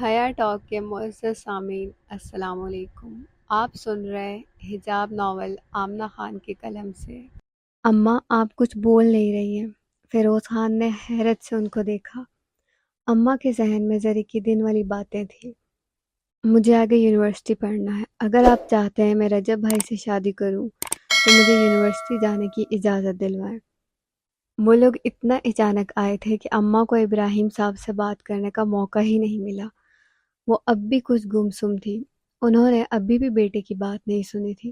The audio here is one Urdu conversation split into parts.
حیا ٹاک کے معزز سامعین السلام علیکم۔ آپ سن رہے حجاب ناول آمنہ خان کے قلم سے۔ اماں آپ کچھ بول نہیں رہی ہیں۔ فیروز خان نے حیرت سے ان کو دیکھا۔ اماں کے ذہن میں زری کی دن والی باتیں تھیں۔ مجھے آگے یونیورسٹی پڑھنا ہے۔ اگر آپ چاہتے ہیں میں رجب بھائی سے شادی کروں تو مجھے یونیورسٹی جانے کی اجازت دلوائیں۔ وہ لوگ اتنا اچانک آئے تھے کہ اماں کو ابراہیم صاحب سے بات کرنے کا موقع ہی نہیں ملا۔ وہ اب بھی کچھ گمسم تھی۔ انہوں نے ابھی بھی بیٹے کی بات نہیں سنی تھی۔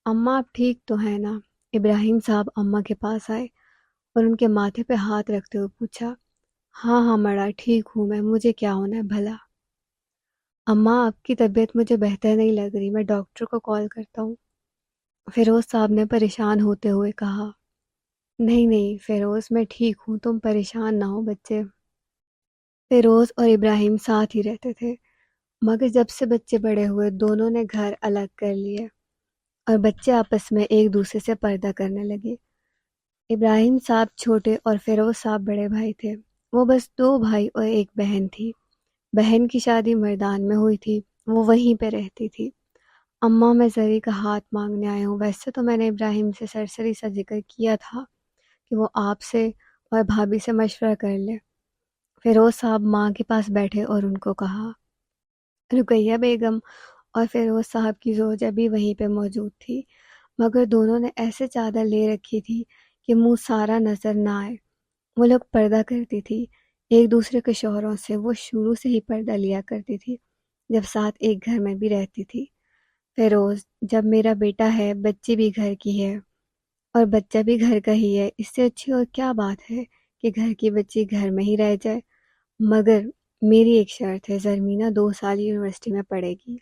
اماں آپ ٹھیک تو ہیں نا؟ ابراہیم صاحب اماں کے پاس آئے اور ان کے ماتھے پہ ہاتھ رکھتے ہوئے پوچھا۔ ہاں ہاں مڑا ٹھیک ہوں میں، مجھے کیا ہونا ہے بھلا؟ اماں آپ کی طبیعت مجھے بہتر نہیں لگ رہی، میں ڈاکٹر کو کال کرتا ہوں، فیروز صاحب نے پریشان ہوتے ہوئے کہا۔ نہیں نہیں فیروز، میں ٹھیک ہوں، تم پریشان نہ ہو بچے۔ فیروز اور ابراہیم ساتھ ہی رہتے تھے، مگر جب سے بچے بڑے ہوئے دونوں نے گھر الگ کر لیے اور بچے آپس میں ایک دوسرے سے پردہ کرنے لگے۔ ابراہیم صاحب چھوٹے اور فیروز صاحب بڑے بھائی تھے۔ وہ بس دو بھائی اور ایک بہن تھی۔ بہن کی شادی مردان میں ہوئی تھی، وہ وہیں پہ رہتی تھی۔ اماں میں زری کا ہاتھ مانگنے آیا ہوں۔ ویسے تو میں نے ابراہیم سے سرسری سا ذکر کیا تھا کہ وہ آپ سے اور بھابھی سے مشورہ کر لے۔ فیروز صاحب ماں کے پاس بیٹھے اور ان کو کہا۔ رقیہ بیگم اور فیروز صاحب کی زوجہ بھی وہیں پہ موجود تھی، مگر دونوں نے ایسے چادر لے رکھی تھی کہ منہ سارا نظر نہ آئے۔ وہ لوگ پردہ کرتی تھی ایک دوسرے کے شوہروں سے، وہ شروع سے ہی پردہ لیا کرتی تھی جب ساتھ ایک گھر میں بھی رہتی تھی۔ فیروز، جب میرا بیٹا ہے، بچی بھی گھر کی ہے اور بچہ بھی گھر کا ہی ہے، اس سے اچھی اور کیا بات ہے کہ گھر کی بچی گھر میں ہی رہ جائے؟ مگر میری ایک شرط ہے، زرمینہ 2 سال یونیورسٹی میں پڑھے گی۔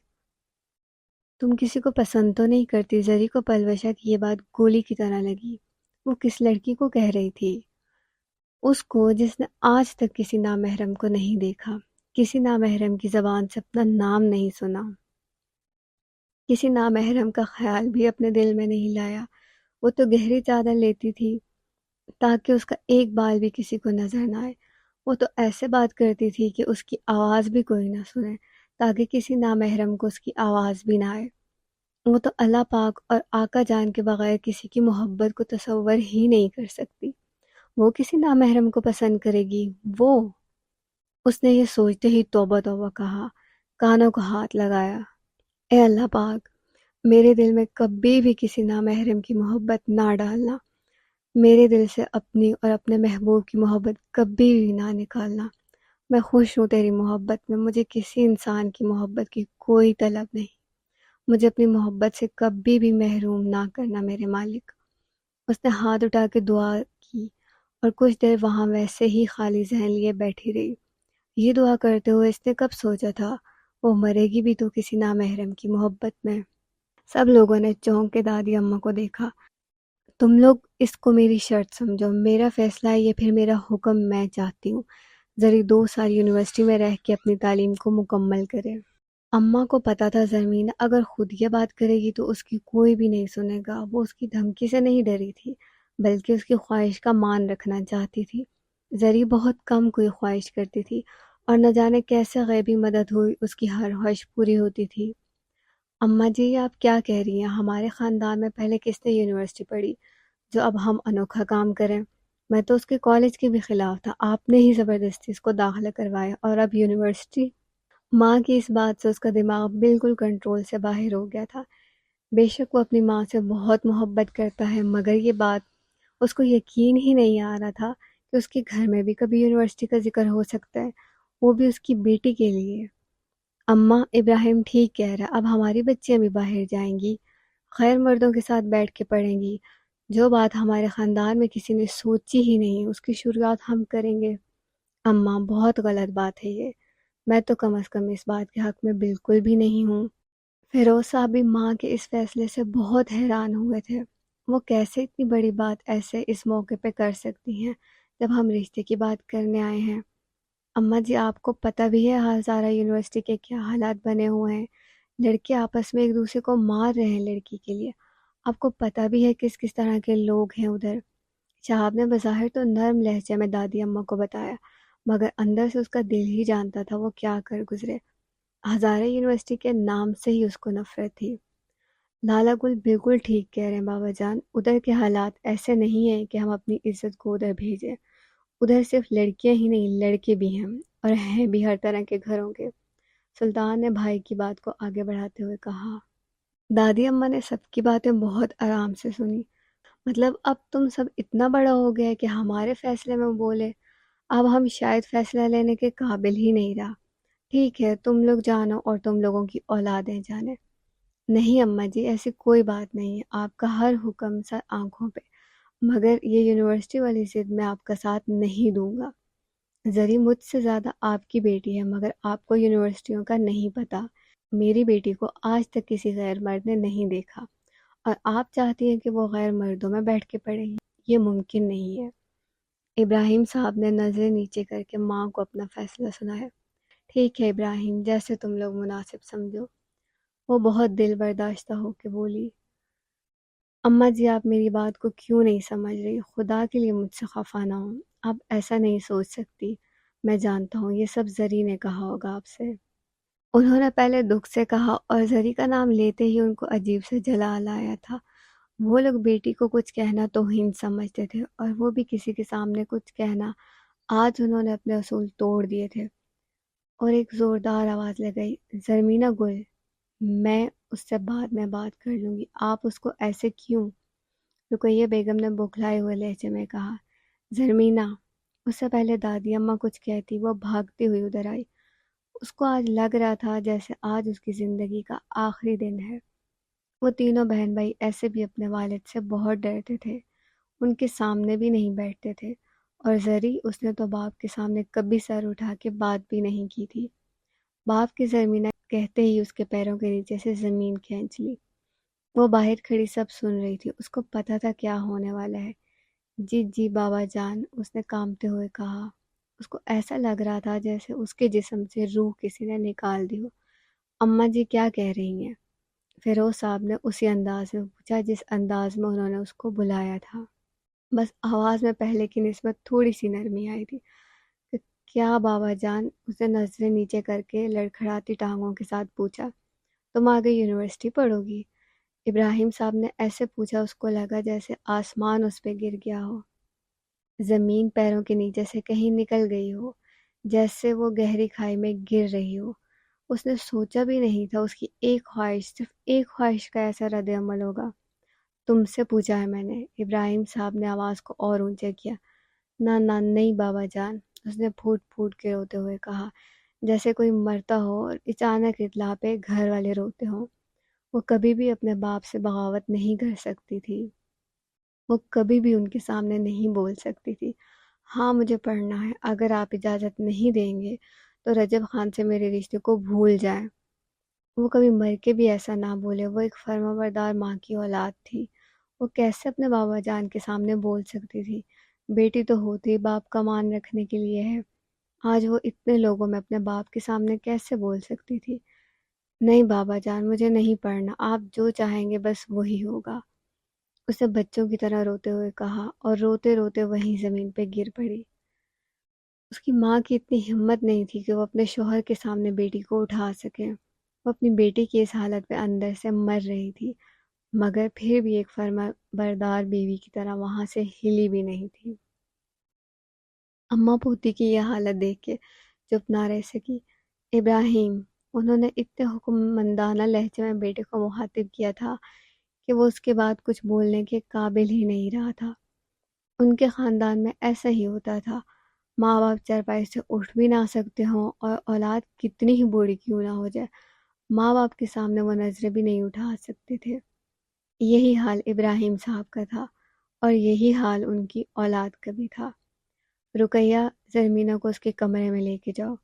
تم کسی کو پسند تو نہیں کرتی؟ زری کو پلوشہ کی یہ بات گولی کی طرح لگی۔ وہ کس لڑکی کو کہہ رہی تھی؟ اس کو جس نے آج تک کسی نامحرم کو نہیں دیکھا، کسی نامحرم کی زبان سے اپنا نام نہیں سنا، کسی نامحرم کا خیال بھی اپنے دل میں نہیں لایا۔ وہ تو گہری چادر لیتی تھی تاکہ اس کا ایک بال بھی کسی کو نظر نہ آئے۔ وہ تو ایسے بات کرتی تھی کہ اس کی آواز بھی کوئی نہ سنے، تاکہ کسی نامحرم کو اس کی آواز بھی نہ آئے۔ وہ تو اللہ پاک اور آقا جان کے بغیر کسی کی محبت کو تصور ہی نہیں کر سکتی۔ وہ کسی نامحرم کو پسند کرے گی؟ وہ اس نے یہ سوچتے ہی توبہ توبہ کہا، کانوں کو ہاتھ لگایا۔ اے اللہ پاک، میرے دل میں کبھی بھی کسی نامحرم کی محبت نہ ڈالنا، میرے دل سے اپنی اور اپنے محبوب کی محبت کبھی بھی نہ نکالنا۔ میں خوش ہوں تیری محبت میں، مجھے کسی انسان کی محبت کی کوئی طلب نہیں، مجھے اپنی محبت سے کبھی بھی محروم نہ کرنا میرے مالک۔ اس نے ہاتھ اٹھا کے دعا کی اور کچھ دیر وہاں ویسے ہی خالی ذہن لیے بیٹھی رہی۔ یہ دعا کرتے ہوئے اس نے کب سوچا تھا وہ مرے گی بھی تو کسی نامحرم کی محبت میں۔ سب لوگوں نے چونک کے دادی اماں کو دیکھا۔ تم لوگ اس کو میری شرط سمجھو، میرا فیصلہ ہے، یہ پھر میرا حکم، میں چاہتی ہوں زری 2 سال یونیورسٹی میں رہ کے اپنی تعلیم کو مکمل کرے۔ اماں کو پتا تھا زرمین اگر خود یہ بات کرے گی تو اس کی کوئی بھی نہیں سنے گا۔ وہ اس کی دھمکی سے نہیں ڈری تھی، بلکہ اس کی خواہش کا مان رکھنا چاہتی تھی۔ زری بہت کم کوئی خواہش کرتی تھی اور نہ جانے کیسے غیبی مدد ہوئی اس کی ہر خواہش پوری ہوتی تھی۔ اماں جی آپ کیا کہہ رہی ہیں؟ ہمارے خاندان میں پہلے کس نے یونیورسٹی پڑھی جو اب ہم انوکھا کام کریں؟ میں تو اس کے کالج کے بھی خلاف تھا، آپ نے ہی زبردستی اس کو داخلہ کروایا، اور اب یونیورسٹی؟ ماں کی اس بات سے اس کا دماغ بالکل کنٹرول سے باہر ہو گیا تھا۔ بے شک وہ اپنی ماں سے بہت محبت کرتا ہے، مگر یہ بات اس کو یقین ہی نہیں آ رہا تھا کہ اس کے گھر میں بھی کبھی یونیورسٹی کا ذکر ہو سکتا ہے، وہ بھی اس کی بیٹی کے لیے۔ اماں، ابراہیم ٹھیک کہہ رہا، اب ہماری بچیاں بھی باہر جائیں گی، خیر مردوں کے ساتھ بیٹھ کے پڑھیں گی۔ جو بات ہمارے خاندان میں کسی نے سوچی ہی نہیں، اس کی شروعات ہم کریں گے۔ اماں بہت غلط بات ہے یہ، میں تو کم از کم اس بات کے حق میں بالکل بھی نہیں ہوں۔ فیروز صاحب بھی ماں کے اس فیصلے سے بہت حیران ہوئے تھے۔ وہ کیسے اتنی بڑی بات ایسے اس موقع پہ کر سکتی ہیں جب ہم رشتے کی بات کرنے آئے ہیں؟ اماں جی آپ کو پتہ بھی ہے ہزارہ یونیورسٹی کے کیا حالات بنے ہوئے ہیں، لڑکے آپس میں ایک دوسرے کو مار رہے ہیں لڑکی کے لیے۔ آپ کو پتہ بھی ہے کس کس طرح کے لوگ ہیں ادھر۔ شہاب نے بظاہر تو نرم لہجے میں دادی اماں کو بتایا، مگر اندر سے اس کا دل ہی جانتا تھا وہ کیا کر گزرے۔ ہزارہ یونیورسٹی کے نام سے ہی اس کو نفرت تھی۔ لالا گل بالکل ٹھیک کہہ رہے ہیں بابا جان، ادھر کے حالات ایسے نہیں ہیں کہ ہم اپنی عزت کو ادھر بھیجیں۔ ادھر صرف لڑکیاں ہی نہیں، لڑکے بھی ہیں، اور ہیں بھی ہر طرح کے گھروں کے۔ سلطان نے بھائی کی بات کو آگے بڑھاتے ہوئے کہا۔ دادی اماں نے سب کی باتیں بہت آرام سے سنی۔ مطلب اب تم سب اتنا بڑا ہو گیا کہ ہمارے فیصلے میں بولے؟ اب ہم شاید فیصلہ لینے کے قابل ہی نہیں رہا۔ ٹھیک ہے، تم لوگ جانو اور تم لوگوں کی اولادیں جانے۔ نہیں اماں جی، ایسی کوئی بات نہیں ہے، آپ کا ہر حکم سر آنکھوں پہ، مگر یہ یونیورسٹی والی ضد میں آپ کا ساتھ نہیں دوں گا۔ زری مجھ سے زیادہ آپ کی بیٹی ہے، مگر آپ کو یونیورسٹیوں کا نہیں پتہ۔ میری بیٹی کو آج تک کسی غیر مرد نے نہیں دیکھا، اور آپ چاہتی ہیں کہ وہ غیر مردوں میں بیٹھ کے پڑھے گی؟ یہ ممکن نہیں ہے۔ ابراہیم صاحب نے نظریں نیچے کر کے ماں کو اپنا فیصلہ سنایا۔ ٹھیک ہے ابراہیم، جیسے تم لوگ مناسب سمجھو۔ وہ بہت دل برداشتہ ہو کے بولی۔ اماں جی، آپ میری بات کو کیوں نہیں سمجھ رہی؟ خدا کے لیے مجھ سے خفا نہ ہو، آپ ایسا نہیں سوچ سکتی۔ میں جانتا ہوں یہ سب زری نے کہا ہوگا آپ سے۔ انہوں نے پہلے دکھ سے کہا، اور زری کا نام لیتے ہی ان کو عجیب سے جلال آیا تھا۔ وہ لوگ بیٹی کو کچھ کہنا توہین سمجھتے تھے، اور وہ بھی کسی کے سامنے کچھ کہنا۔ آج انہوں نے اپنے اصول توڑ دیے تھے۔ اور ایک زوردار آواز لگائی، زرمینہ گل، میں اس سے بعد میں بات کر لوں گی، آپ اس کو ایسے کیوں؟ رقیہ بیگم نے بوکھلائے ہوئے لہجے میں کہا۔ زرمینہ، اس سے پہلے دادی اماں کچھ کہتی وہ بھاگتی ہوئی ادھر آئی۔ اس کو آج لگ رہا تھا جیسے آج اس کی زندگی کا آخری دن ہے۔ وہ تینوں بہن بھائی ایسے بھی اپنے والد سے بہت ڈرتے تھے، ان کے سامنے بھی نہیں بیٹھتے تھے، اور زری، اس نے تو باپ کے سامنے کبھی سر اٹھا کے بات بھی نہیں کی تھی۔ باپ کی زرمینہ کہتے ہی اس کے پیروں کے نیچے سے زمین کھینچ لی۔ وہ باہر کھڑی سب سن رہی تھی، اس کو پتہ تھا کیا ہونے والا ہے۔ جی جی بابا جان، اس نے کانپتے ہوئے کہا۔ اس کو ایسا لگ رہا تھا جیسے اس کے جسم سے روح کسی نے نکال دی ہو۔ اماں جی کیا کہہ رہی ہیں؟ فیروز صاحب نے اسی انداز میں پوچھا جس انداز میں انہوں نے اس کو بلایا تھا۔ بس آواز میں پہلے کی نسبت تھوڑی سی نرمی آئی تھی۔ کہ کیا بابا جان؟ اس نے نظریں نیچے کر کے لڑکھڑاتی ٹانگوں کے ساتھ پوچھا۔ تم آگے یونیورسٹی پڑھو گی؟ ابراہیم صاحب نے ایسے پوچھا، اس کو لگا جیسے آسمان اس پہ گر گیا ہو، زمین پیروں کے نیچے سے کہیں نکل گئی ہو، جیسے وہ گہری کھائی میں گر رہی ہو۔ اس نے سوچا بھی نہیں تھا اس کی ایک خواہش، صرف ایک خواہش کا ایسا رد عمل ہوگا۔ تم سے پوچھا ہے میں نے، ابراہیم صاحب نے آواز کو اور اونچا کیا۔ نہ نہ، نہیں بابا جان، اس نے پھوٹ پھوٹ کے روتے ہوئے کہا، جیسے کوئی مرتا ہو اور اچانک اطلاع پہ گھر والے روتے ہوں۔ وہ کبھی بھی اپنے باپ سے بغاوت نہیں کر سکتی تھی، وہ کبھی بھی ان کے سامنے نہیں بول سکتی تھی۔ ہاں مجھے پڑھنا ہے، اگر آپ اجازت نہیں دیں گے تو رجب خان سے میرے رشتے کو بھول جائیں۔ وہ کبھی مر کے بھی ایسا نہ بولے، وہ ایک فرمانبردار ماں کی اولاد تھی۔ وہ کیسے اپنے بابا جان کے سامنے بول سکتی تھی؟ بیٹی تو ہوتی باپ کا مان رکھنے کے لیے ہے، آج وہ اتنے لوگوں میں اپنے باپ کے سامنے کیسے بول سکتی تھی؟ نہیں بابا جان، مجھے نہیں پڑھنا، آپ جو چاہیں گے بس وہی ہوگا، اس نے بچوں کی طرح روتے ہوئے کہا، اور روتے روتے وہیں زمین پہ گر پڑی۔ اس کی ماں کی اتنی ہمت نہیں تھی کہ وہ اپنے شوہر کے سامنے بیٹی کو اٹھا سکے۔ وہ اپنی بیٹی کی اس حالت پہ اندر سے مر رہی تھی، مگر پھر بھی ایک فرما بردار بیوی کی طرح وہاں سے ہلی بھی نہیں تھی۔ اماں پوتی کی یہ حالت دیکھ کے چپ نہ رہ سکی۔ ابراہیم، انہوں نے اتنے حکم مندانہ لہجے میں بیٹے کو مخاطب کیا تھا کہ وہ اس کے بعد کچھ بولنے کے قابل ہی نہیں رہا تھا۔ ان کے خاندان میں ایسا ہی ہوتا تھا، ماں باپ چارپائی سے اٹھ بھی نہ سکتے ہوں، اور اولاد کتنی ہی بوڑھی کیوں نہ ہو جائے، ماں باپ کے سامنے وہ نظریں بھی نہیں اٹھا سکتے تھے۔ یہی حال ابراہیم صاحب کا تھا، اور یہی حال ان کی اولاد کا بھی تھا۔ رقیہ، زرمینہ کو اس کے کمرے میں لے کے جاؤ،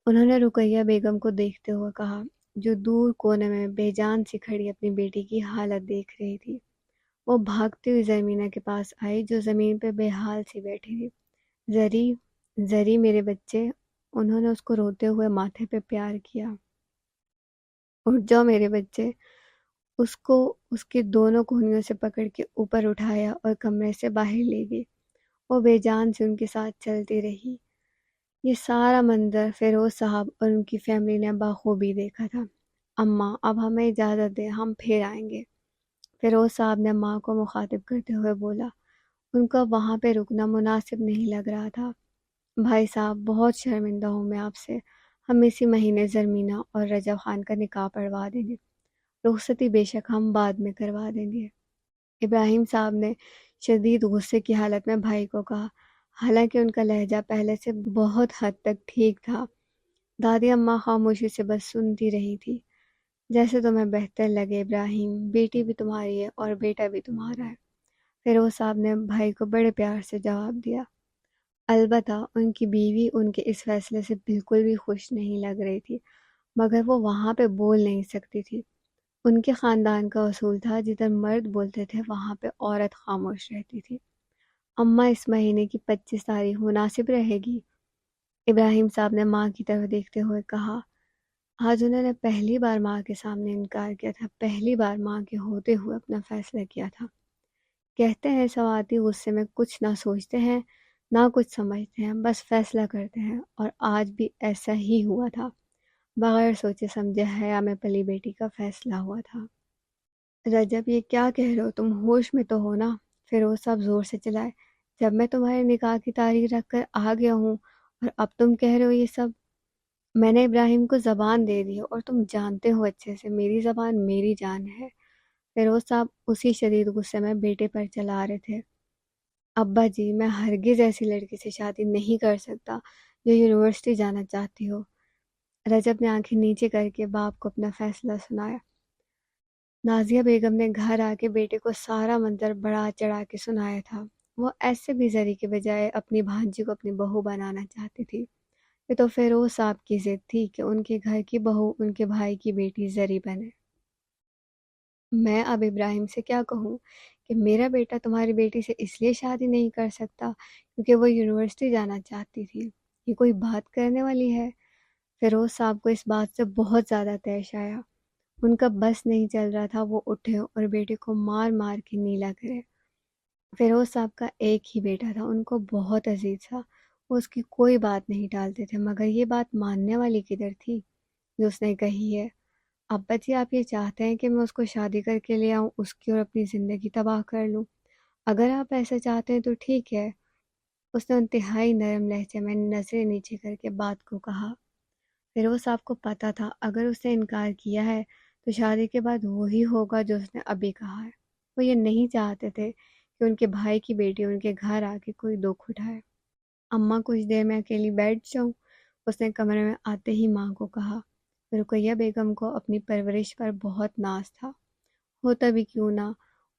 انہوں نے رقیہ بیگم کو دیکھتے ہوئے کہا، جو دور کونے میں بے جان سی کھڑی اپنی بیٹی کی حالت دیکھ رہی تھی۔ وہ بھاگتی ہوئی زرمینہ کے پاس آئی جو زمین پہ بے حال سی بیٹھی تھی۔ زری، زری میرے بچے، انہوں نے اس کو روتے ہوئے ماتھے پہ پیار کیا۔ اٹھ جاؤ میرے بچے، اس کو اس کے دونوں کونیوں سے پکڑ کے اوپر اٹھایا اور کمرے سے باہر لے گئی۔ وہ بے جان سے ان کے ساتھ چلتی رہی۔ یہ سارا منظر فیروز صاحب اور ان کی فیملی نے بخوبی دیکھا تھا۔ اماں اب ہمیں اجازت دیں، ہم پھر آئیں گے، فیروز صاحب نے ماں کو مخاطب کرتے ہوئے بولا۔ ان کا وہاں پہ رکنا مناسب نہیں لگ رہا تھا۔ بھائی صاحب بہت شرمندہ ہوں میں آپ سے، ہم اسی مہینے زرمینہ اور رجب خان کا نکاح پڑھوا دیں گے، رخصتی بے شک ہم بعد میں کروا دیں گے، ابراہیم صاحب نے شدید غصے کی حالت میں بھائی کو کہا، حالانکہ ان کا لہجہ پہلے سے بہت حد تک ٹھیک تھا۔ دادی اماں خاموشی سے بس سنتی رہی تھی۔ جیسے تمہیں بہتر لگے ابراہیم، بیٹی بھی تمہاری ہے اور بیٹا بھی تمہارا ہے، فیروز صاحب نے بھائی کو بڑے پیار سے جواب دیا۔ البتہ ان کی بیوی ان کے اس فیصلے سے بالکل بھی خوش نہیں لگ رہی تھی، مگر وہ وہاں پہ بول نہیں سکتی تھی۔ ان کے خاندان کا اصول تھا جدھر مرد بولتے تھے وہاں پہ عورت خاموش رہتی تھی۔ اماں اس مہینے کی 25 تاریخ مناسب رہے گی؟ ابراہیم صاحب نے ماں کی طرف دیکھتے ہوئے کہا۔ آج انہوں نے پہلی بار ماں کے سامنے انکار کیا تھا، پہلی بار ماں کے ہوتے ہوئے اپنا فیصلہ کیا تھا۔ کہتے ہیں سواتی غصے میں کچھ نہ سوچتے ہیں نہ کچھ سمجھتے ہیں، بس فیصلہ کرتے ہیں، اور آج بھی ایسا ہی ہوا تھا۔ بغیر سوچے سمجھے حیا میں پلی بیٹی کا فیصلہ ہوا تھا۔ رجب یہ کیا کہہ رہے ہو تم، ہوش میں تو ہو نا؟ فیروز صاحب زور سے چلائے۔ جب میں تمہارے نکاح کی تاریخ رکھ کر آ گیا ہوں اور اب تم کہہ رہے ہو یہ سب؟ میں نے ابراہیم کو زبان دے دی ہے اور تم جانتے ہو اچھے سے میری زبان میری جان ہے۔ فیروز صاحب اسی شدید غصے میں بیٹے پر چلا رہے تھے۔ ابا جی میں ہرگز ایسی لڑکی سے شادی نہیں کر سکتا جو یونیورسٹی جانا چاہتی ہو۔ رجب نے آنکھیں نیچے کر کے باپ کو اپنا فیصلہ سنایا۔ نازیہ بیگم نے گھر آ کے بیٹے کو سارا منظر بڑا چڑھا کے سنایا تھا۔ وہ ایسے بھی زری کے بجائے اپنی بھانجی کو اپنی بہو بنانا چاہتی تھی۔ یہ تو فیروز صاحب کی ضد تھی کہ ان کے گھر کی بہو ان کے بھائی کی بیٹی زری بنے۔ میں اب ابراہیم سے کیا کہوں کہ میرا بیٹا تمہاری بیٹی سے اس لیے شادی نہیں کر سکتا کیونکہ وہ یونیورسٹی جانا چاہتی تھی؟ یہ کوئی بات کرنے والی ہے؟ فیروز صاحب کو اس بات سے بہت زیادہ طیش آیا۔ ان کا بس نہیں چل رہا تھا وہ اٹھے اور بیٹے کو مار مار کے نیلا کرے۔ فیروز صاحب کا ایک ہی بیٹا تھا، ان کو بہت عزیز تھا، وہ اس کی کوئی بات نہیں ٹالتے تھے، مگر یہ بات ماننے والی کدھر تھی جو اس نے کہی ہے؟ ابا جی آپ یہ چاہتے ہیں کہ میں اس کو شادی کر کے لے آؤں، اس کی اور اپنی زندگی تباہ کر لوں؟ اگر آپ ایسا چاہتے ہیں تو ٹھیک ہے، اس نے انتہائی نرم لہجے میں نظریں نیچے کر کے بات کو کہا۔ فیروز صاحب کو پتہ تھا اگر اس نے انکار کیا ہے تو شادی کے بعد وہی ہوگا جو اس نے ابھی کہا ہے۔ وہ یہ نہیں چاہتے تھے کہ ان کے بھائی کی بیٹی ان کے گھر آ کے کوئی دکھ اٹھائے۔ اماں کچھ دیر میں اکیلی بیٹھ جاؤں؟ اس نے کمرے میں آتے ہی ماں کو کہا۔ رقیہ بیگم کو اپنی پرورش پر بہت ناز تھا، ہوتا بھی کیوں نہ،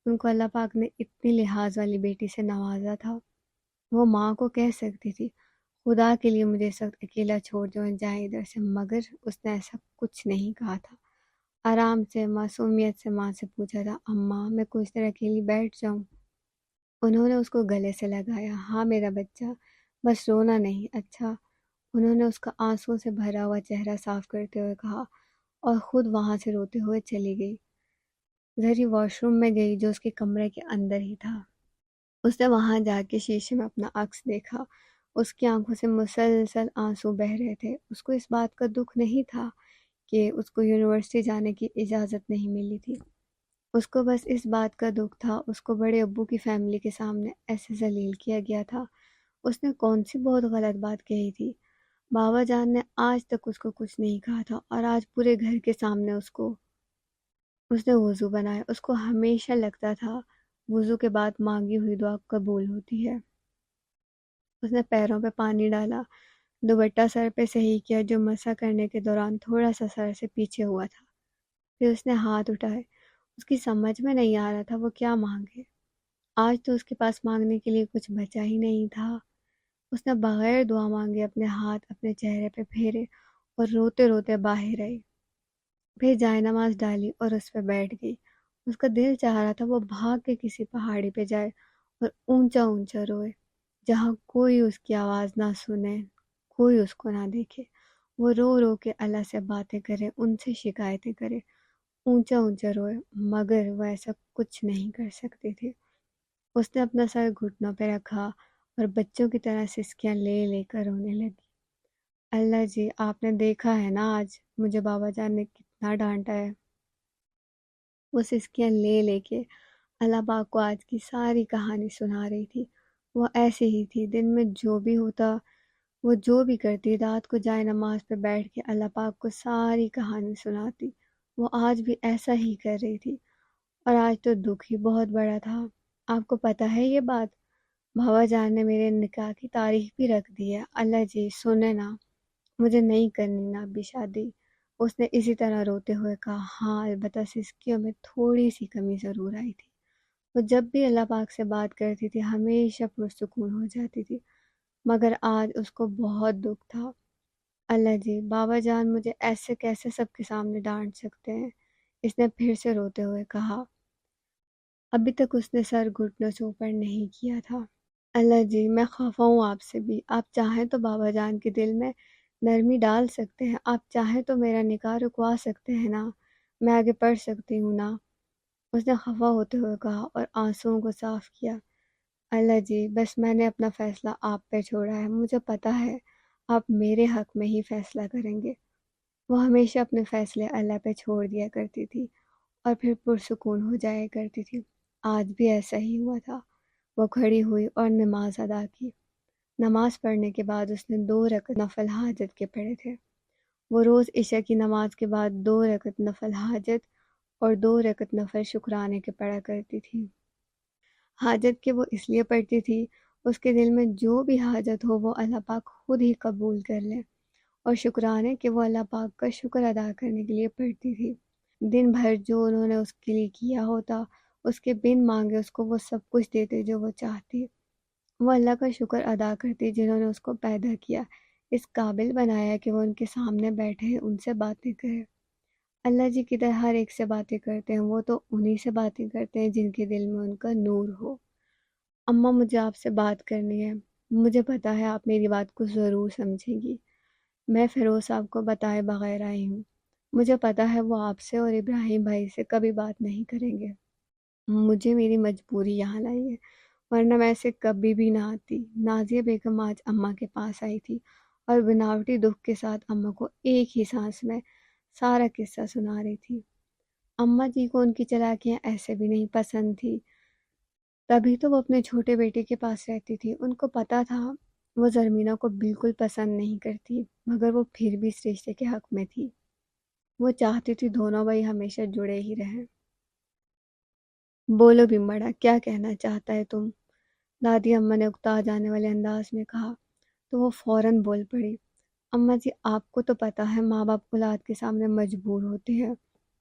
ان کو اللہ پاک نے اتنی لحاظ والی بیٹی سے نوازا تھا۔ وہ ماں کو کہہ سکتی تھی خدا کے لیے مجھے سخت اکیلا چھوڑ دو، جائیں ادھر سے، مگر اس نے ایسا کچھ نہیں کہا تھا۔ آرام سے معصومیت سے ماں سے پوچھا تھا، اماں میں کچھ دیر اکیلی بیٹھ جاؤں؟ انہوں نے اس کو گلے سے لگایا۔ ہاں میرا بچہ، بس رونا نہیں، اچھا؟ انہوں نے اس کا آنسوں سے بھرا ہوا چہرہ صاف کرتے ہوئے کہا، اور خود وہاں سے روتے ہوئے چلی گئی۔ زری واش روم میں گئی جو اس کے کمرے کے اندر ہی تھا۔ اس نے وہاں جا کے شیشے میں اپنا عکس دیکھا۔ اس کی آنکھوں سے مسلسل آنسو بہہ رہے تھے۔ اس کو اس بات کا دکھ نہیں تھا کہ اس کو یونیورسٹی جانے کی اجازت نہیں ملی تھی، اس کو بس اس بات کا دکھ تھا اس کو بڑے ابو کی فیملی کے سامنے ایسے ذلیل کیا گیا تھا۔ اس نے کون سی بہت غلط بات کہی تھی؟ بابا جان نے آج تک اس کو کچھ نہیں کہا تھا، اور آج پورے گھر کے سامنے اس نے وضو بنایا۔ اس کو ہمیشہ لگتا تھا وضو کے بعد مانگی ہوئی دعا قبول ہوتی ہے۔ اس نے پیروں پہ پانی ڈالا، دوپٹہ سر پہ صحیح کیا جو مسح کرنے کے دوران تھوڑا سا سر سے پیچھے ہوا تھا، پھر اس نے ہاتھ اٹھائے۔ اس کی سمجھ میں نہیں آ رہا تھا وہ کیا مانگے۔ آج تو اس کے پاس مانگنے کے لیے کچھ بچا ہی نہیں تھا۔ اس نے بغیر دعا مانگے اپنے ہاتھ اپنے چہرے پہ پھیرے اور روتے روتے باہر آئی، پھر جائے نماز ڈالی اور اس پہ بیٹھ گئی۔ اس کا دل چاہ رہا تھا وہ بھاگ کے کسی پہاڑی پہ جائے اور اونچا اونچا روئے، جہاں کوئی اس کی آواز نہ سنے، کوئی اس کو نہ دیکھے۔ وہ رو رو کے اللہ سے باتیں کرے، ان سے شکایتیں کرے، اونچا اونچا روئے، مگر وہ ایسا کچھ نہیں کر سکتی تھی۔ اس نے اپنا سر گھٹنوں پہ رکھا اور بچوں کی طرح سسکیاں لے لے کر رونے لگی۔ اللہ جی، آپ نے دیکھا ہے نا آج مجھے بابا جان نے کتنا ڈانٹا ہے۔ وہ سسکیاں لے لے کے اللہ پاک کو آج کی ساری کہانی سنا رہی تھی۔ وہ ایسے ہی تھی، دن میں جو بھی ہوتا، وہ جو بھی کرتی، رات کو جائے نماز پہ بیٹھ کے اللہ پاک کو ساری کہانی سناتی۔ وہ آج بھی ایسا ہی کر رہی تھی، اور آج تو دکھ ہی بہت بڑا تھا۔ آپ کو پتہ ہے یہ بات؟ بابا جان نے میرے نکاح کی تاریخ بھی رکھ دی ہے۔ اللہ جی سنے نا، مجھے نہیں کرنی نا ابھی شادی۔ اس نے اسی طرح روتے ہوئے کہا۔ ہاں البتہ سسکیوں میں تھوڑی سی کمی ضرور آئی تھی۔ وہ جب بھی اللہ پاک سے بات کرتی تھی ہمیشہ پرسکون ہو جاتی تھی، مگر آج اس کو بہت دکھ تھا۔ اللہ جی، بابا جان مجھے ایسے کیسے سب کے سامنے ڈانٹ سکتے ہیں؟ اس نے پھر سے روتے ہوئے کہا۔ ابھی تک اس نے سر گھٹنوں سے اوپر نہیں کیا تھا۔ اللہ جی، میں خفا ہوں آپ سے بھی۔ آپ چاہیں تو بابا جان کے دل میں نرمی ڈال سکتے ہیں، آپ چاہیں تو میرا نکاح رکوا سکتے ہیں نا، میں آگے پڑھ سکتی ہوں نا، اس نے خفا ہوتے ہوئے کہا اور آنسوؤں کو صاف کیا۔ اللہ جی، بس میں نے اپنا فیصلہ آپ پہ چھوڑا ہے، مجھے پتہ ہے آپ میرے حق میں ہی فیصلہ کریں گے۔ وہ ہمیشہ اپنے فیصلے اللہ پہ چھوڑ دیا کرتی تھی اور پھر پرسکون ہو جایا کرتی تھی۔ آج بھی ایسا ہی ہوا تھا۔ وہ کھڑی ہوئی اور نماز ادا کی۔ نماز پڑھنے کے بعد اس نے 2 رکعت نفل حاجت کے پڑھے تھے۔ وہ روز عشاء کی نماز کے بعد 2 رکعت نفل حاجت اور 2 رکعت نفل شکرانے کے پڑھا کرتی تھی۔ حاجت کے وہ اس لیے پڑھتی تھی، اس کے دل میں جو بھی حاجت ہو وہ اللہ پاک خود ہی قبول کر لے، اور شکرانے کہ وہ اللہ پاک کا شکر ادا کرنے کے لیے پڑھتی تھی۔ دن بھر جو انہوں نے اس کے لیے کیا ہوتا، اس کے بن مانگے اس کو وہ سب کچھ دیتے جو وہ چاہتی۔ وہ اللہ کا شکر ادا کرتی جنہوں نے اس کو پیدا کیا، اس قابل بنایا کہ وہ ان کے سامنے بیٹھے ان سے باتیں کرے۔ اللہ جی کدھر ہر ایک سے باتیں کرتے ہیں، وہ تو انہی سے باتیں کرتے ہیں جن کے دل میں ان کا نور ہو۔ اماں مجھے آپ سے بات کرنی ہے، مجھے پتا ہے آپ میری بات کو ضرور سمجھیں گی۔ میں فیروز صاحب کو بتائے بغیر آئی ہوں، مجھے پتا ہے وہ آپ سے اور ابراہیم بھائی سے کبھی بات نہیں کریں گے۔ مجھے میری مجبوری یہاں لائی ہے، ورنہ میں ایسے کبھی بھی نہ آتی۔ نازیہ بیگم آج اماں کے پاس آئی تھی اور بناوٹی دکھ کے ساتھ اماں کو ایک ہی سانس میں سارا قصہ سنا رہی تھی۔ اماں جی کو ان کی چالاکیاں ایسے بھی نہیں پسند تھی، تبھی تو وہ اپنے چھوٹے بیٹے کے پاس رہتی تھی۔ ان کو پتا تھا وہ زرمینہ کو بالکل پسند نہیں کرتی، مگر وہ پھر بھی اس رشتے کے حق میں تھی۔ وہ چاہتی تھی دونوں بھائی ہمیشہ جڑے ہی رہیں۔ بولو بھی بڑا، کیا کہنا چاہتا ہے تم؟ دادی اماں نے اکتا جانے والے انداز میں کہا، تو وہ فوراً بول پڑی۔ اماں جی آپ کو تو پتہ ہے ماں باپ اولاد کے سامنے مجبور ہوتے ہیں،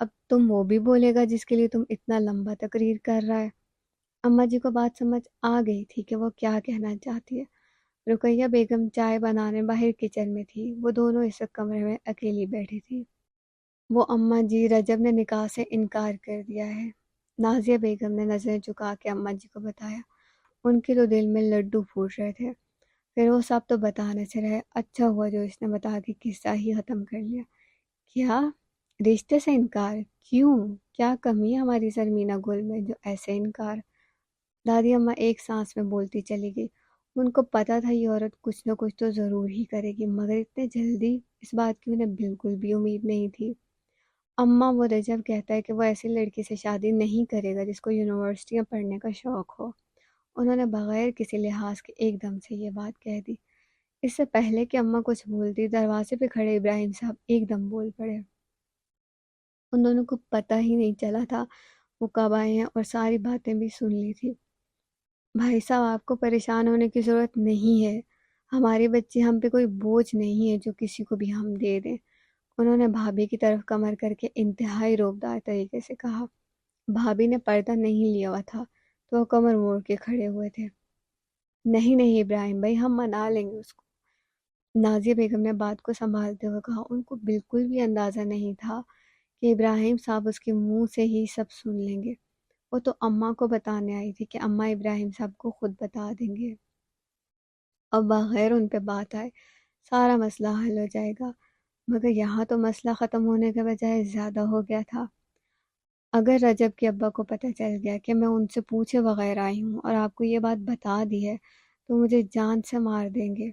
اب تم وہ بھی بولے گا جس کے لیے تم اتنا لمبا تقریر کر رہا ہے۔ اماں جی کو بات سمجھ آ گئی تھی کہ وہ کیا کہنا چاہتی ہے۔ رقیہ بیگم چائے بنانے باہر کچن میں تھی، وہ دونوں اس وقت کمرے میں اکیلی بیٹھی تھی۔ وہ اماں جی، رجب نے نکاح سے انکار کر دیا ہے، نازیہ بیگم نے نظریں جھکا کے اماں جی کو بتایا۔ ان کے تو دل میں لڈو پھوٹ رہے تھے۔ پھر وہ سب تو بتانے سے رہے، اچھا ہوا جو اس نے بتا کے قصہ ہی ختم کر لیا۔ کیا؟ رشتے سے انکار؟ کیوں؟ کیا کمی ہے ہماری زرمینہ گل میں جو ایسے انکار؟ دادی اماں ایک سانس میں بولتی چلی گئی۔ ان کو پتا تھا یہ عورت کچھ نہ کچھ تو ضرور ہی کرے گی، مگر اتنے جلدی؟ اس بات کی انہیں بالکل بھی امید نہیں تھی۔ اماں، وہ رجب کہتا ہے کہ وہ ایسی لڑکی سے شادی نہیں کرے گا جس کو یونیورسٹیاں پڑھنے کا شوق ہو۔ انہوں نے بغیر کسی لحاظ کے ایک دم سے یہ بات کہہ دی۔ اس سے پہلے کہ اماں کچھ بولتی، دروازے پہ کھڑے ابراہیم صاحب ایک دم بول پڑے۔ ان دونوں کو پتہ ہی نہیں چلا تھا وہ کب آئے ہیں، اور ساری باتیں بھی سن لی تھی۔ بھائی صاحب آپ کو پریشان ہونے کی ضرورت نہیں ہے، ہماری بچی ہم پہ کوئی بوجھ نہیں ہے جو کسی کو بھی ہم دے دیں۔ انہوں نے بھابھی کی طرف کمر کر کے انتہائی روبدار طریقے سے کہا۔ بھابھی نے پردہ نہیں لیا ہوا تھا تو وہ کمر موڑ کے کھڑے ہوئے تھے۔ نہیں نہیں ابراہیم بھائی، ہم منا لیں گے اس کو، نازیہ بیگم نے بات کو سنبھالتے ہوئے کہا۔ ان کو بالکل بھی اندازہ نہیں تھا کہ ابراہیم صاحب اس کے منہ سے ہی سب سن لیں گے۔ وہ تو اماں کو بتانے آئی تھی کہ اماں ابراہیم صاحب کو خود بتا دیں گے، اب بغیر ان پہ بات آئے سارا مسئلہ حل ہو جائے گا۔ مگر یہاں تو مسئلہ ختم ہونے کے بجائے زیادہ ہو گیا تھا۔ اگر رجب کے ابا کو پتہ چل گیا کہ میں ان سے پوچھے بغیر آئی ہوں اور آپ کو یہ بات بتا دی ہے تو مجھے جان سے مار دیں گے۔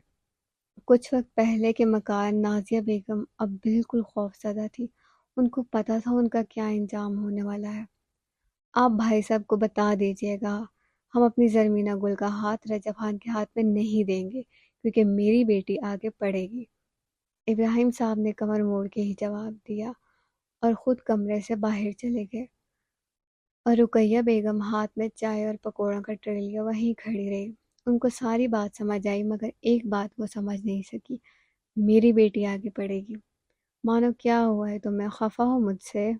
کچھ وقت پہلے کے مکان نازیہ بیگم اب بالکل خوفزدہ تھی۔ ان کو پتہ تھا ان کا کیا انجام ہونے والا ہے۔ آپ بھائی صاحب کو بتا دیجیے گا، ہم اپنی زرمینہ گل کا ہاتھ رجب خان کے ہاتھ میں نہیں دیں گے، کیونکہ میری بیٹی آگے پڑھے گی۔ ابراہیم صاحب نے کمر موڑ کے ہی جواب دیا اور خود کمرے سے باہر چلے گئے، اور رقیہ بیگم ہاتھ میں چائے اور پکوڑوں کا ٹرے لیے وہیں کھڑی رہی۔ ان کو ساری بات سمجھ آئی، مگر ایک بات وہ سمجھ نہیں سکی، میری بیٹی آگے پڑھے گی۔ مانو کیا ہوا ہے تمہیں، خفا ہو مجھ سے؟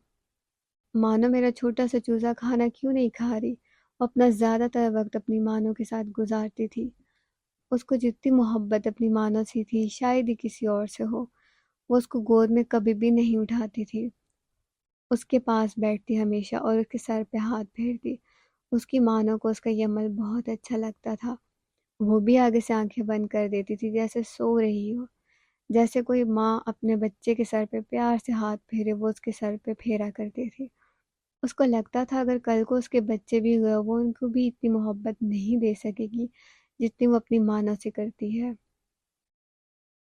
مانو میرا چھوٹا سا چوزا کھانا کیوں نہیں کھا رہی؟ وہ اپنا زیادہ تر وقت اپنی مانو کے ساتھ گزارتی تھی۔ اس کو جتنی محبت اپنی مانو سے تھی شاید ہی کسی اور سے ہو۔ وہ اس کو گود میں کبھی بھی نہیں اٹھاتی تھی، اس کے پاس بیٹھتی ہمیشہ اور اس کے سر پہ ہاتھ پھیرتی۔ اس کی مانو کو اس کا یہ عمل بہت اچھا لگتا تھا۔ وہ بھی آگے سے آنکھیں بند کر دیتی تھی جیسے سو رہی ہو، جیسے کوئی ماں اپنے بچے کے سر پہ پیار سے ہاتھ پھیرے وہ اس کے سر پہ پھیرا کرتی تھی۔ اس کو لگتا تھا اگر کل کو اس کے بچے بھی ہوئے وہ ان کو بھی اتنی محبت نہیں دے سکے گی جتنی وہ اپنی ماں سے کرتی ہے۔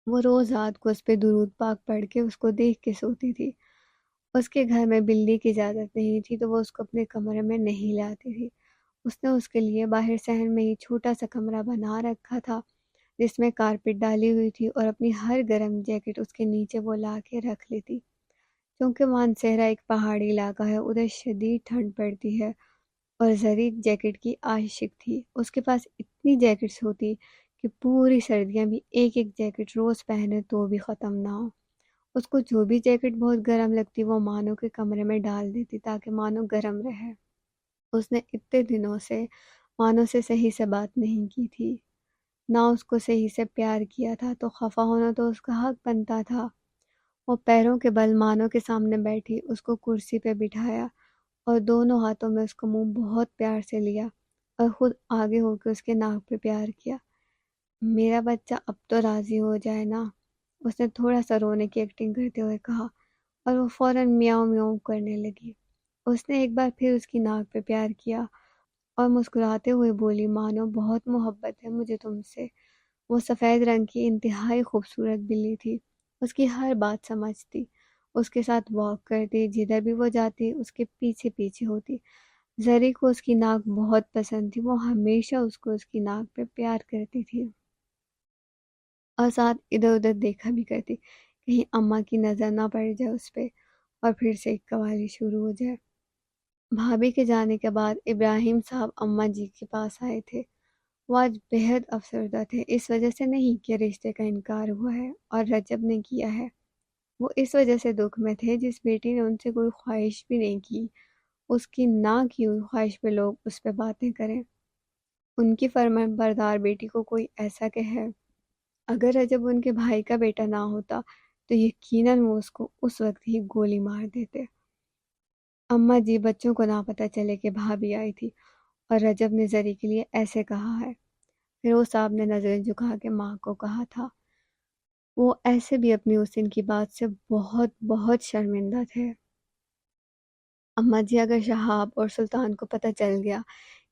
وہ روز رات کو اس پہ درود پاک پڑھ کے اس کو دیکھ کے سوتی تھی۔ اس کے گھر میں بلی کی اجازت نہیں تھی تو وہ اس کو اپنے کمرے میں نہیں لاتی تھی۔ اس نے اس کے لیے باہر صحن میں ہی چھوٹا سا کمرہ بنا رکھا تھا جس میں کارپیٹ ڈالی ہوئی تھی، اور اپنی ہر گرم جیکٹ اس کے نیچے وہ لا کے رکھ لیتی۔ کیونکہ مانسہرہ ایک پہاڑی علاقہ ہے، ادھر شدید ٹھنڈ پڑتی ہے، اور زری جیکٹ کی عاشق تھی۔ اس کے پاس اتنی جیکٹس ہوتی کہ پوری سردیاں بھی ایک ایک جیکٹ روز پہنے تو بھی ختم نہ ہو۔ اس کو جو بھی جیکٹ بہت گرم لگتی وہ مانو کے کمرے میں ڈال دیتی تاکہ مانو گرم رہے۔ اس نے اتنے دنوں سے مانو سے صحیح سے بات نہیں کی تھی، نہ اس کو صحیح سے پیار کیا تھا، تو خفا ہونا تو اس کا حق بنتا تھا۔ وہ پیروں کے بل مانو کے سامنے بیٹھی، اس کو کرسی پہ بٹھایا اور دونوں ہاتھوں میں اس کو منہ بہت پیار سے لیا اور خود آگے ہو کے اس کے ناک پہ پیار کیا۔ میرا بچہ اب تو راضی ہو جائے نا، اس نے تھوڑا سا رونے کی ایکٹنگ کرتے ہوئے کہا، اور وہ فوراً میاؤں میاؤں کرنے لگی۔ اس نے ایک بار پھر اس کی ناک پہ پیار کیا اور مسکراتے ہوئے بولی، مانو بہت محبت ہے مجھے تم سے۔ وہ سفید رنگ کی انتہائی خوبصورت بلی تھی، اس کی ہر بات سمجھتی، اس کے ساتھ واک کرتی، جدھر بھی وہ جاتی اس کے پیچھے پیچھے ہوتی۔ زری کو اس کی ناک بہت پسند تھی، وہ ہمیشہ اس کو اس کی ناک پہ پیار کرتی تھی اور ساتھ ادھر ادھر دیکھا بھی کرتی کہیں اماں کی نظر نہ پڑ جائے اس پہ اور پھر سے ایک قوالی شروع ہو جائے۔ بھابھی کے جانے کے بعد ابراہیم صاحب اماں جی کے پاس آئے تھے۔ وہ آج بہت افسردہ تھے، اس وجہ سے نہیں کہ رشتے کا انکار ہوا ہے اور رجب نے کیا ہے، وہ اس وجہ سے دکھ میں تھے جس بیٹی نے ان سے کوئی خواہش بھی نہیں کی، اس کی نہ کی ہوئی خواہش پہ لوگ اس پہ باتیں کریں۔ ان کی فرمان بردار بیٹی کو کوئی ایسا کہے، اگر رجب ان کے بھائی کا بیٹا نہ ہوتا تو یقیناً وہ اس کو اس وقت ہی گولی مار دیتے۔ اماں جی بچوں کو نہ پتہ چلے کہ بھابھی آئی تھی اور رجب نے زری کے لیے ایسے کہا ہے۔ پھر وہ صاحب نے نظریں جھکا کے ماں کو کہا تھا، وہ ایسے بھی اپنی اس دن کی بات سے بہت بہت شرمندہ تھے۔ اماں جی اگر شہاب اور سلطان کو پتہ چل گیا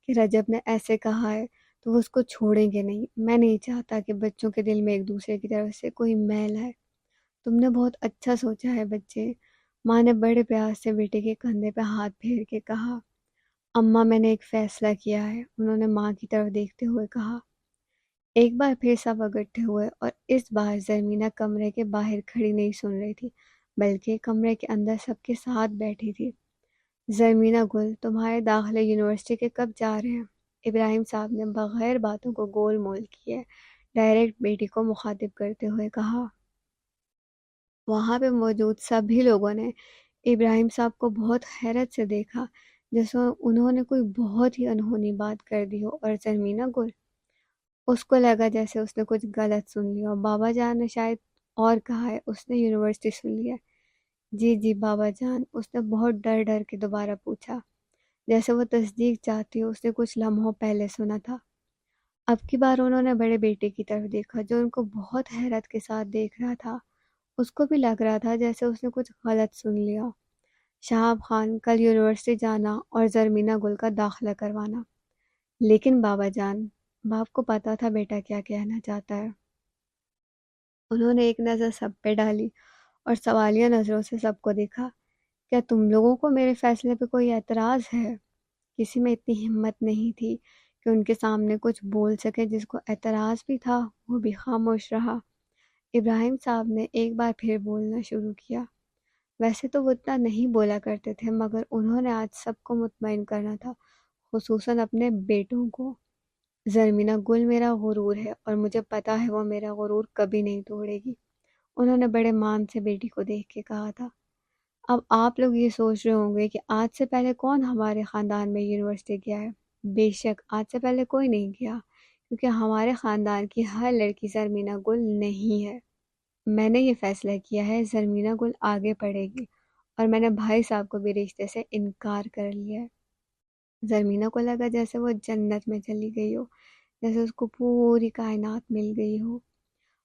کہ رجب نے ایسے کہا ہے تو وہ اس کو چھوڑیں گے نہیں۔ میں نہیں چاہتا کہ بچوں کے دل میں ایک دوسرے کی طرف سے کوئی میل ہے۔ تم نے بہت اچھا سوچا ہے بچے، ماں نے بڑے پیار سے بیٹے کے کندھے پہ ہاتھ پھیر کے کہا۔ اماں میں نے ایک فیصلہ کیا ہے، انہوں نے ماں کی طرف دیکھتے ہوئے کہا۔ ایک بار پھر سب اکٹھے ہوئے اور اس بار زرمینہ کمرے کے باہر کھڑی نہیں سن رہی تھی بلکہ کمرے کے اندر سب کے ساتھ بیٹھی تھی۔ زرمینہ گل، تمہارے داخلے یونیورسٹی کے کب جا رہے ہیں؟ ابراہیم صاحب نے بغیر باتوں کو گول مول کیے ڈائریکٹ بیٹی کو مخاطب کرتے ہوئے کہا۔ وہاں پہ موجود سبھی لوگوں نے ابراہیم صاحب کو بہت حیرت سے دیکھا، جیسے انہوں نے کوئی بہت ہی انہونی بات کر دی ہو، اور زرمینہ گل، اس کو لگا جیسے اس نے کچھ غلط سن لیا ہو۔ بابا جان نے شاید اور کہا ہے، اس نے یونیورسٹی سن لیا ہے۔ جی جی بابا جان، اس نے بہت ڈر ڈر کے دوبارہ پوچھا، جیسے وہ تصدیق چاہتی ہو، اس نے کچھ لمحوں پہلے سنا تھا۔ اب کی بار انہوں نے بڑے بیٹے کی طرف دیکھا جو ان کو بہت حیرت کے ساتھ دیکھ رہا تھا۔ اس کو بھی لگ رہا تھا جیسے اس نے کچھ غلط سن لیا۔ شہاب خان، کل یونیورسٹی جانا اور زرمینہ گل کا داخلہ کروانا۔ لیکن بابا جان، باپ کو پتا تھا بیٹا کیا کہنا چاہتا ہے۔ انہوں نے ایک نظر سب پہ ڈالی اور سوالیہ نظروں سے سب کو دیکھا۔ کیا تم لوگوں کو میرے فیصلے پہ کوئی اعتراض ہے؟ کسی میں اتنی ہمت نہیں تھی کہ ان کے سامنے کچھ بول سکے۔ جس کو اعتراض بھی تھا وہ بھی خاموش رہا۔ ابراہیم صاحب نے ایک بار پھر بولنا شروع کیا۔ ویسے تو وہ اتنا نہیں بولا کرتے تھے، مگر انہوں نے آج سب کو مطمئن کرنا تھا، خصوصاً اپنے بیٹوں کو۔ زرمینہ گل میرا غرور ہے اور مجھے پتا ہے وہ میرا غرور کبھی نہیں توڑے گی، انہوں نے بڑے مان سے بیٹی کو دیکھ کے کہا تھا۔ اب آپ لوگ یہ سوچ رہے ہوں گے کہ آج سے پہلے کون ہمارے خاندان میں یونیورسٹی گیا ہے؟ بے شک آج سے پہلے کوئی نہیں گیا، کیونکہ ہمارے خاندان کی ہر لڑکی زرمینہ گل نہیں ہے۔ میں نے یہ فیصلہ کیا ہے زرمینہ گل آگے پڑھے گی، اور میں نے بھائی صاحب کو بھی رشتے سے انکار کر لیا ہے۔ زرمینہ کو لگا جیسے وہ جنت میں چلی گئی ہو، جیسے اس کو پوری کائنات مل گئی ہو۔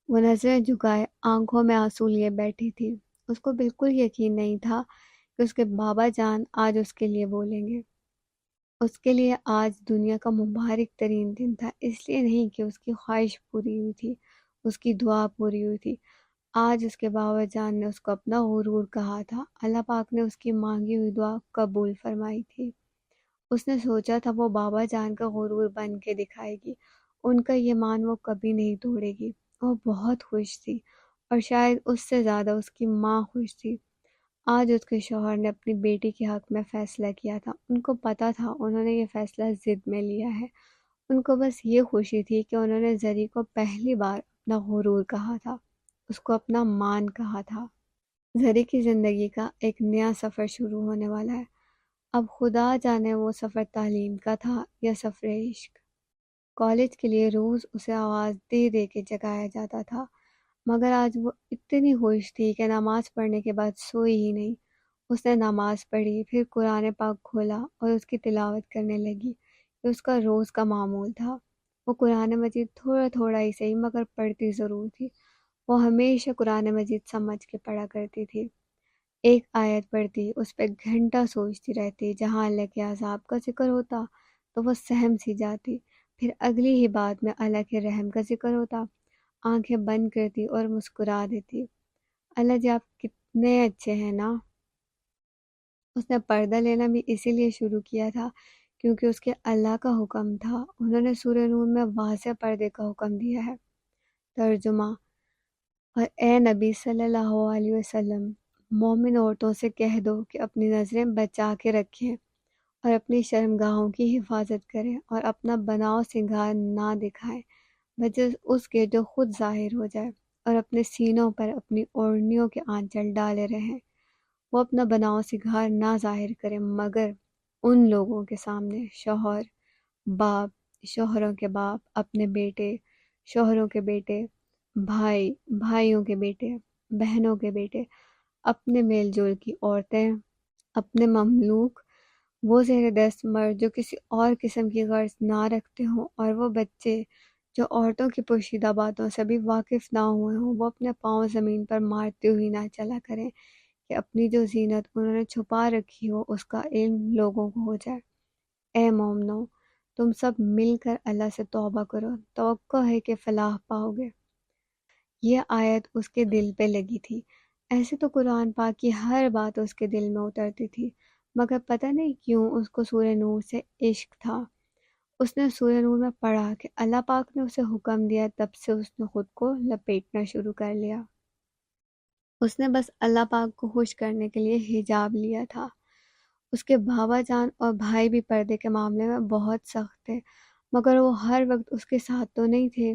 وہ نظریں جھکائے آنکھوں میں آنسو لیے بیٹھی تھی۔ اس کو بالکل یقین نہیں تھا کہ اس کے بابا جان آج اس کے لیے بولیں گے۔ اس کے لیے آج دنیا کا مبارک ترین دن تھا، اس لیے نہیں کہ اس کی خواہش پوری ہوئی تھی، اس کی دعا پوری ہوئی تھی۔ آج اس کے بابا جان نے اس کو اپنا غرور کہا تھا، اللہ پاک نے اس کی مانگی ہوئی دعا قبول فرمائی تھی۔ اس نے سوچا تھا وہ بابا جان کا غرور بن کے دکھائے گی، ان کا یہ مان وہ کبھی نہیں توڑے گی۔ وہ بہت خوش تھی، اور شاید اس سے زیادہ اس کی ماں خوش تھی۔ آج اس کے شوہر نے اپنی بیٹی کے حق میں فیصلہ کیا تھا۔ ان کو پتا تھا انہوں نے یہ فیصلہ ضد میں لیا ہے۔ ان کو بس یہ خوشی تھی کہ انہوں نے زری کو پہلی بار اپنا غرور کہا تھا، اس کو اپنا مان کہا تھا۔ زری کی زندگی کا ایک نیا سفر شروع ہونے والا ہے۔ اب خدا جانے وہ سفر تعلیم کا تھا یا سفر عشق۔ کالج کے لیے روز اسے آواز دے دے کے جگایا جاتا تھا، مگر آج وہ اتنی خوش تھی کہ نماز پڑھنے کے بعد سوئی ہی نہیں۔ اس نے نماز پڑھی، پھر قرآن پاک کھولا اور اس کی تلاوت کرنے لگی۔ یہ اس کا روز کا معمول تھا۔ وہ قرآن مجید تھوڑا تھوڑا ہی صحیح مگر پڑھتی ضرور تھی۔ وہ ہمیشہ قرآن مجید سمجھ کے پڑھا کرتی تھی۔ ایک آیت پڑھتی، اس پہ گھنٹہ سوچتی رہتی۔ جہاں اللہ کے عذاب کا ذکر ہوتا تو وہ سہم سی جاتی، پھر اگلی ہی بات میں اللہ کے رحم کا ذکر ہوتا، آنکھیں بند کرتی اور مسکرا دیتی۔ اللہ جی آپ کتنے اچھے ہیں نا۔ اس نے پردہ لینا بھی اسی لیے شروع کیا تھا کیونکہ اس کے اللہ کا حکم تھا۔ انہوں نے سورہ نور میں واضح پردے کا حکم دیا ہے۔ ترجمہ: اور اے نبی صلی اللہ علیہ وسلم، مومن عورتوں سے کہہ دو کہ اپنی نظریں بچا کے رکھیں اور اپنی شرمگاہوں کی حفاظت کریں، اور اپنا بناؤ سنگار نہ دکھائیں بجز اس کے جو خود ظاہر ہو جائے، اور اپنے سینوں پر اپنی اوڑھنیوں کے آنچل ڈالے رہیں۔ وہ اپنا بناؤ سنگار نہ ظاہر کریں مگر ان لوگوں کے سامنے، شوہر، باپ، شوہروں کے باپ، اپنے بیٹے، شوہروں کے بیٹے، بھائی، بھائیوں کے بیٹے، بہنوں کے بیٹے، اپنے میل جول کی عورتیں، اپنے مملوک، وہ زیر دست مرد جو کسی اور قسم کی غرض نہ رکھتے ہوں، اور وہ بچے جو عورتوں کی پوشیدہ باتوں سے بھی واقف نہ ہوئے ہوں۔ وہ اپنے پاؤں زمین پر مارتے ہوئی نہ چلا کریں کہ اپنی جو زینت انہوں نے چھپا رکھی ہو اس کا علم لوگوں کو ہو جائے۔ اے مومنو، تم سب مل کر اللہ سے توبہ کرو، توقع ہے کہ فلاح پاؤ گے۔ یہ آیت اس کے دل پہ لگی تھی۔ ایسے تو قرآن پاک کی ہر بات اس کے دل میں اترتی تھی، مگر پتہ نہیں کیوں اس کو سورہ نور سے عشق تھا۔ اس نے سورہ نور میں پڑھا کہ اللہ پاک نے اسے حکم دیا، تب سے اس نے خود کو لپیٹنا شروع کر لیا۔ اس نے بس اللہ پاک کو خوش کرنے کے لیے حجاب لیا تھا۔ اس کے بابا جان اور بھائی بھی پردے کے معاملے میں بہت سخت تھے، مگر وہ ہر وقت اس کے ساتھ تو نہیں تھے۔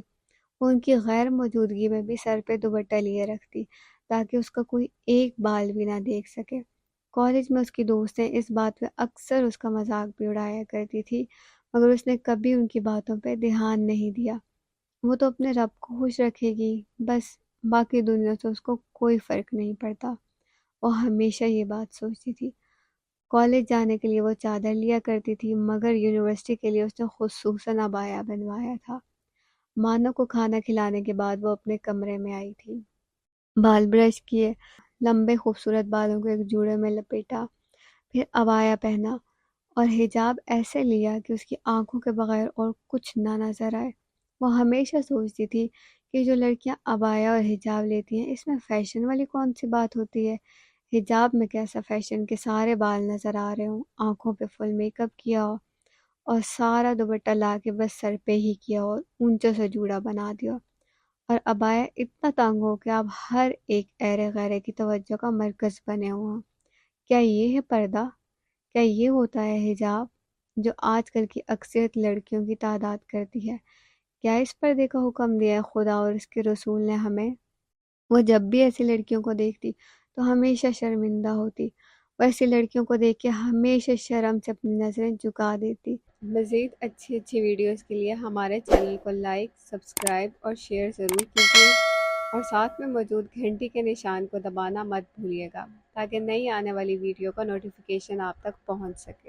وہ ان کی غیر موجودگی میں بھی سر پہ دوپٹہ لیے رکھتی تاکہ اس کا کوئی ایک بال بھی نہ دیکھ سکے۔ کالج میں اس کی دوستیں اس بات پہ اکثر اس کا مذاق بھی اڑایا کرتی تھی، مگر اس نے کبھی ان کی باتوں پہ دھیان نہیں دیا۔ وہ تو اپنے رب کو خوش رکھے گی، بس باقی دنیا سے اس کو کوئی فرق نہیں پڑتا۔ وہ ہمیشہ یہ بات سوچتی تھی۔ کالج جانے کے لیے وہ چادر لیا کرتی تھی، مگر یونیورسٹی کے لیے اس نے خصوصاً عبایا بنوایا تھا۔ مانو کو کھانا کھلانے کے بعد وہ اپنے کمرے میں آئی تھی۔ بال برش کیے، لمبے خوبصورت بالوں کو ایک جوڑے میں لپیٹا، پھر عبایا پہنا اور حجاب ایسے لیا کہ اس کی آنکھوں کے بغیر اور کچھ نہ نظر آئے۔ وہ ہمیشہ سوچتی تھی کہ جو لڑکیاں عبایا اور حجاب لیتی ہیں اس میں فیشن والی کون سی بات ہوتی ہے؟ حجاب میں کیسا فیشن کہ سارے بال نظر آ رہے ہوں، آنکھوں پہ فل میک اپ کیا ہو اور سارا دوپٹہ لا کے بس سر پہ ہی کیا ہو، اونچا سا جوڑا بنا دیا ہو، اور عبایا اتنا تنگ ہو کہ آپ ہر ایک ایرے غیرے کی توجہ کا مرکز بنے ہوئے ہیں۔ کیا یہ ہے پردہ؟ کیا یہ ہوتا ہے حجاب جو آج کل کی اکثریت لڑکیوں کی تعداد کرتی ہے؟ کیا اس پردے کا حکم دیا ہے خدا اور اس کے رسول نے ہمیں؟ وہ جب بھی ایسی لڑکیوں کو دیکھتی تو ہمیشہ شرمندہ ہوتی، وہ ایسی لڑکیوں کو دیکھ کے ہمیشہ شرم سے اپنی نظریں جھکا دیتی۔ مزید اچھی اچھی ویڈیوز کے لیے ہمارے چینل کو لائک، سبسکرائب اور شیئر ضرور کیجیے، اور ساتھ میں موجود گھنٹی کے نشان کو دبانا مت بھولیے گا تاکہ نئی آنے والی ویڈیو کا نوٹیفیکیشن آپ تک پہنچ سکے۔